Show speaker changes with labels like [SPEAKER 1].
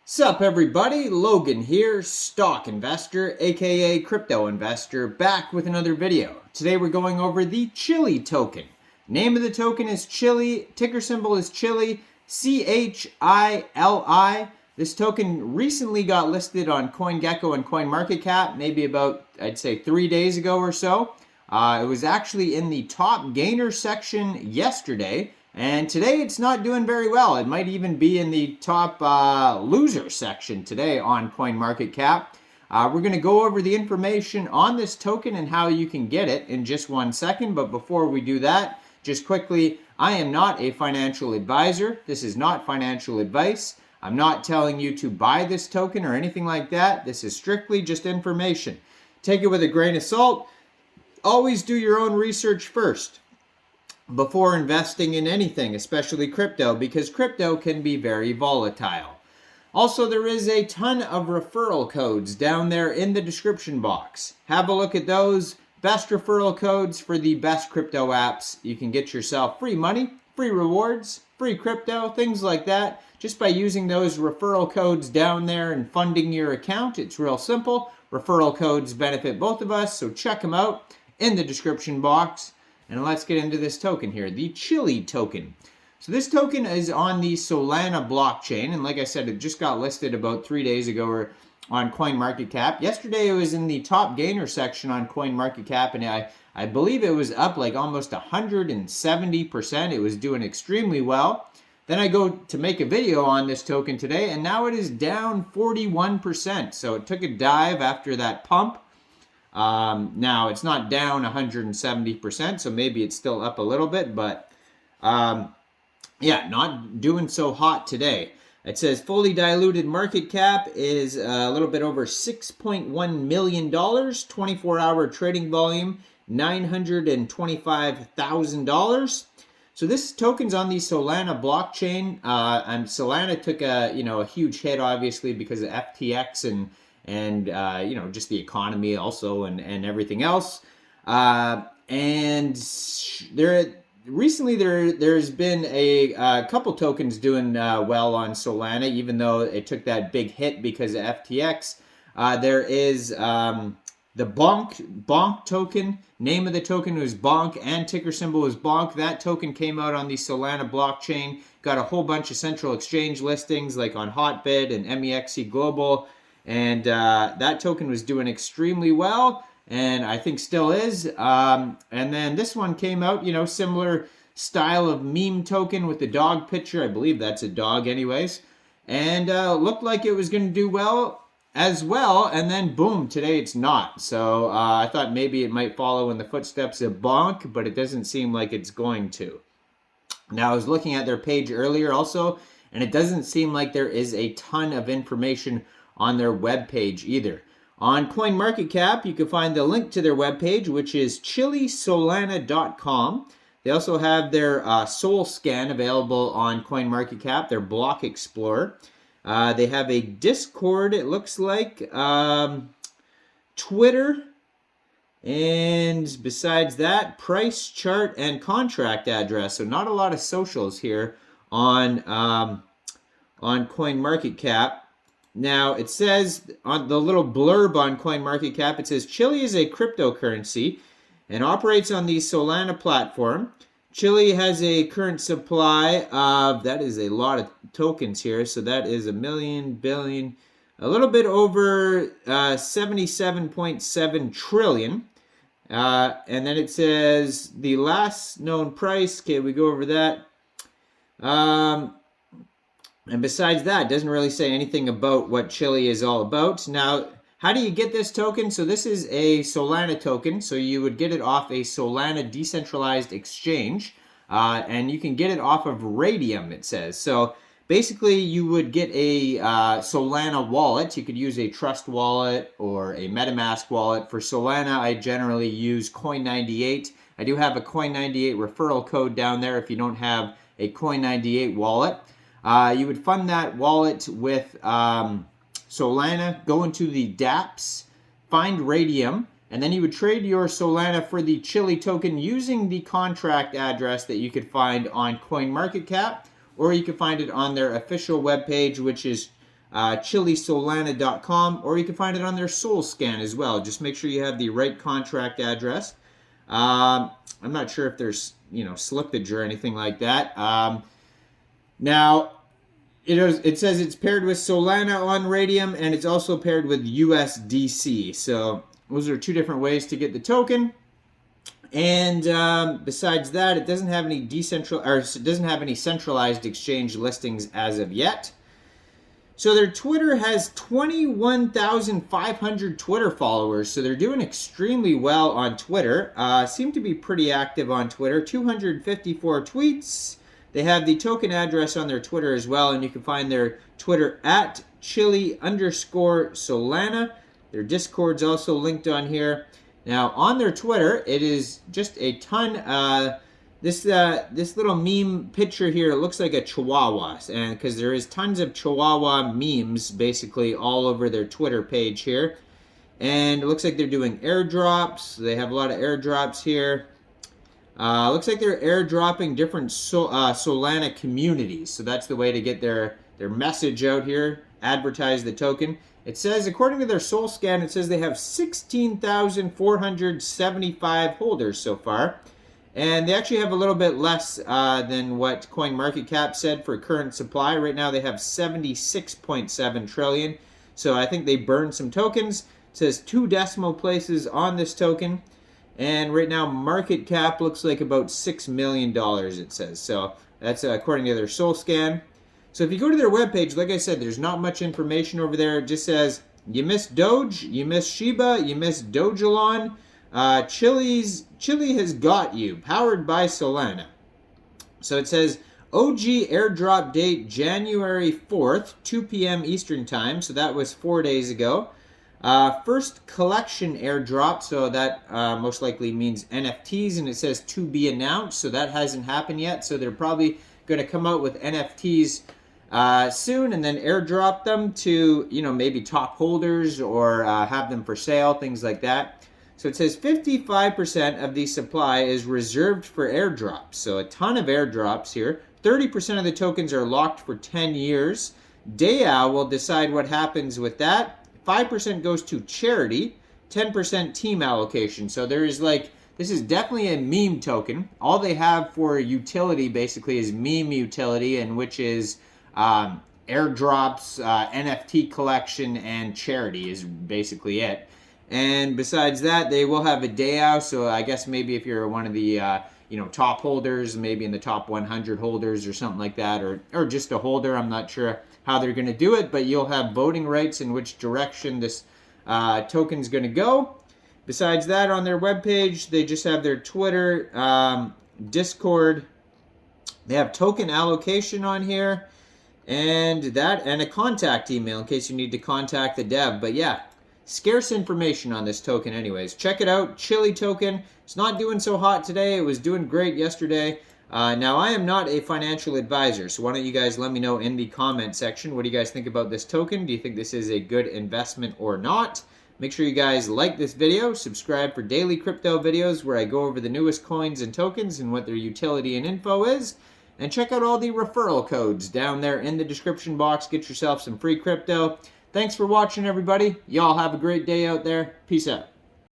[SPEAKER 1] Sup everybody, Logan here, stock investor, aka crypto investor, back with another video. Today we're going over the Chili token. Name of the token is Chili, ticker symbol is Chili, CHILI. This token recently got listed on CoinGecko and CoinMarketCap, maybe about, I'd say 3 days ago or so. It was actually in the top gainer section yesterday. And today it's not doing very well. It might even be in the top loser section today on CoinMarketCap. We're going to go over the information on this token and how you can get it in just 1 second. But before we do that, just quickly, I am not a financial advisor. This is not financial advice. I'm not telling you to buy this token or anything like that. This is strictly just information. Take it with a grain of salt. Always do your own research first before investing in anything, especially crypto, because crypto can be very volatile. Also, there is a ton of referral codes down there in the description box. Have a look at those. Best referral codes for the best crypto apps. You can get yourself free money, free rewards, free crypto, things like that, just by using those referral codes down there and funding your account. It's real simple. Referral codes benefit both of us, so check them out in the description box. And let's get into this token here, the Chili token. So this token is on the Solana blockchain, and like I said, it just got listed about 3 days ago on CoinMarketCap. Yesterday it was in the top gainer section on CoinMarketCap, and I believe it was up like almost 170%. It was doing extremely well. Then I go to make a video on this token today, and now it is down 41%. So it took a dive after that pump. Now it's not down 170%, so maybe it's still up a little bit, but yeah, not doing so hot today. It says fully diluted market cap is a little bit over $6.1 million, 24-hour trading volume, $925,000. So this token's on the Solana blockchain, and Solana took a huge hit, obviously, because of FTX and just the economy also and everything else. And there's been a couple tokens doing well on Solana, even though it took that big hit because of FTX. There is the BANK token. Name of the token was BANK and ticker symbol was BANK. That token came out on the Solana blockchain, got a whole bunch of central exchange listings like on Hotbit and MEXC Global. And that token was doing extremely well, and I think still is. And then this one came out, similar style of meme token with the dog picture. I believe that's a dog anyways. And looked like it was going to do well as well, and then boom, today it's not. So I thought maybe it might follow in the footsteps of BANK, but it doesn't seem like it's going to. Now, I was looking at their page earlier also, and it doesn't seem like there is a ton of information on their webpage either. On CoinMarketCap, you can find the link to their webpage, which is chilisolana.com. They also have their Sol Scan available on CoinMarketCap, their block explorer. They have a Discord, it looks like, Twitter, and besides that, price chart and contract address. So not a lot of socials here on CoinMarketCap. Now, it says on the little blurb on CoinMarketCap, it says Chili is a cryptocurrency and operates on the Solana platform. Chili has a current supply of, that is a lot of tokens here, so that is a million, billion, a little bit over 77.7 trillion. And then it says the last known price, okay, we go over that. And besides that, it doesn't really say anything about what Chili is all about. Now, how do you get this token? So this is a Solana token. So you would get it off a Solana decentralized exchange. And you can get it off of Raydium, it says. So basically, you would get a Solana wallet. You could use a Trust wallet or a MetaMask wallet. For Solana, I generally use Coin98. I do have a Coin98 referral code down there if you don't have a Coin98 wallet. You would fund that wallet with Solana, go into the dApps, find Raydium, and then you would trade your Solana for the Chili token using the contract address that you could find on CoinMarketCap, or you can find it on their official webpage, which is ChiliSolana.com, or you can find it on their SolScan as well. Just make sure you have the right contract address. I'm not sure if there's, slippage or anything like that. Now, it says it's paired with Solana on Raydium, and it's also paired with USDC. So those are two different ways to get the token. And besides that, it doesn't have any centralized exchange listings as of yet. So their Twitter has 21,500 Twitter followers, so they're doing extremely well on Twitter. Seem to be pretty active on Twitter. 254 tweets. They have the token address on their Twitter as well, and you can find their Twitter at Chili_Solana. Their Discord's also linked on here. Now, on their Twitter, it is just a ton. This little meme picture here, it looks like a Chihuahua, and because there is tons of Chihuahua memes basically all over their Twitter page here. And it looks like they're doing airdrops. They have a lot of airdrops here. Looks like they're airdropping different Solana communities. So that's the way to get their message out here, advertise the token. It says, according to their SolScan, it says they have 16,475 holders so far. And they actually have a little bit less than what CoinMarketCap said for current supply. Right now they have 76.7 trillion. So I think they burned some tokens. It says 2 decimal places on this token. And right now market cap looks like about $6 million, it says. So that's according to their SolScan. So if you go to their webpage, like I said, there's not much information over there. It just says, you missed Doge, you missed Shiba, you missed Dogelon. Chili has got you, powered by Solana. So it says, OG airdrop date January 4th, 2 p.m. Eastern Time. So that was 4 days ago. First collection airdrop, so that most likely means NFTs, and it says to be announced. So that hasn't happened yet. So they're probably going to come out with NFTs soon and then airdrop them to, maybe top holders or have them for sale, things like that. So it says 55% of the supply is reserved for airdrops. So a ton of airdrops here. 30% of the tokens are locked for 10 years. DAO will decide what happens with that. 5% goes to charity. 10% team allocation. So there is this is definitely a meme token. All they have for utility basically is meme utility, and which is airdrops, NFT collection, and charity is basically it. And besides that, they will have a DAO. So I guess maybe if you're one of the top holders, maybe in the top 100 holders or something like that, or just a holder, I'm not sure how they're going to do it, but you'll have voting rights in which direction this token's going to go. Besides that, on their webpage, they just have their Twitter, Discord. They have token allocation on here, and a contact email in case you need to contact the dev. But yeah, scarce information on this token anyways. Check it out, Chili token. It's not doing so hot today. It was doing great yesterday. Now, I am not a financial advisor, so why don't you guys let me know in the comment section. What do you guys think about this token? Do you think this is a good investment or not? Make sure you guys like this video, subscribe for daily crypto videos where I go over the newest coins and tokens and what their utility and info is. And check out all the referral codes down there in the description box. Get yourself some free crypto. Thanks for watching, everybody. Y'all have a great day out there. Peace out.